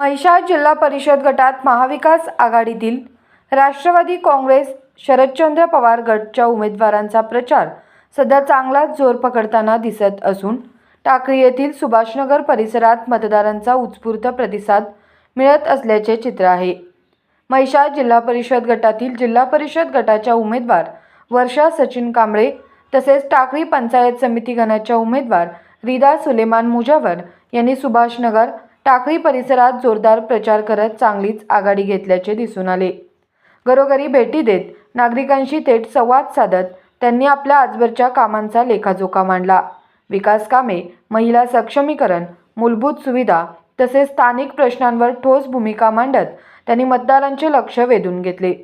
म्हैसाळ जिल्हा परिषद गटात महाविकास आघाडीतील राष्ट्रवादी काँग्रेस शरदचंद्र पवार गटच्या उमेदवारांचा प्रचार सध्या चांगलाच जोर पकडताना दिसत असून टाकळी येथील सुभाषनगर परिसरात मतदारांचा उत्स्फूर्त प्रतिसाद मिळत असल्याचे चित्र आहे। म्हैसाळ जिल्हा परिषद गटातील जिल्हा परिषद गटाच्या उमेदवार वर्षा सचिन कांबळे तसेच टाकळी पंचायत समिती गणाच्या उमेदवार रिदा सुलेमान मुजावर यांनी सुभाषनगर टाकळी परिसरात जोरदार प्रचार करत चांगलीच आघाडी घेतल्याचे दिसून आले। घरोघरी भेटी देत नागरिकांशी थेट संवाद साधत त्यांनी आपल्या आजवरच्या कामांचा लेखाजोखा मांडला। विकास कामे, महिला सक्षमीकरण, मूलभूत सुविधा तसेच स्थानिक प्रश्नांवर ठोस भूमिका मांडत त्यांनी मतदारांचे लक्ष वेधून घेतले।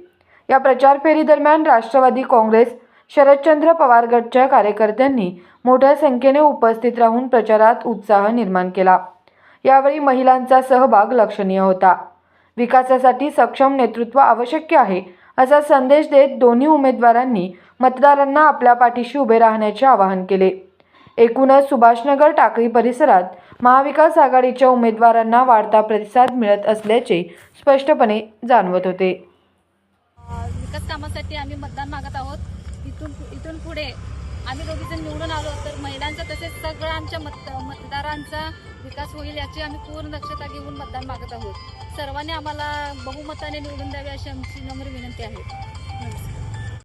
या प्रचार फेरी दरम्यान राष्ट्रवादी काँग्रेस शरदचंद्र पवार गटच्या कार्यकर्त्यांनी मोठ्या संख्येने उपस्थित राहून प्रचारात उत्साह निर्माण केला। यावेळी महिलांचा सहभाग लक्षणीय होता। विकासासाठी सक्षम नेतृत्व आवश्यक आहे असा संदेश देत दोन्ही उमेदवारांनी मतदारांना आपल्या पाठीशी उभे राहण्याचे आवाहन केले। एकूणच सुभाषनगर टाकळी परिसरात महाविकास आघाडीच्या उमेदवारांना वाढता प्रतिसाद मिळत असल्याचे स्पष्टपणे जाणवत होते। विकास कामासाठी आम्ही मतदान मागत आहोत। इथून पुढे आम्ही दोघीजण निवडून आलो तर महिलांचा तसेच सगळ्या आमच्या मतदारांचा विकास होईल याची आम्ही पूर्ण दक्षता घेऊन मतदान मागत आहोत। सर्वांनी आम्हाला बहुमताने निवडून द्यावे अशी आमची नम्र विनंती आहे।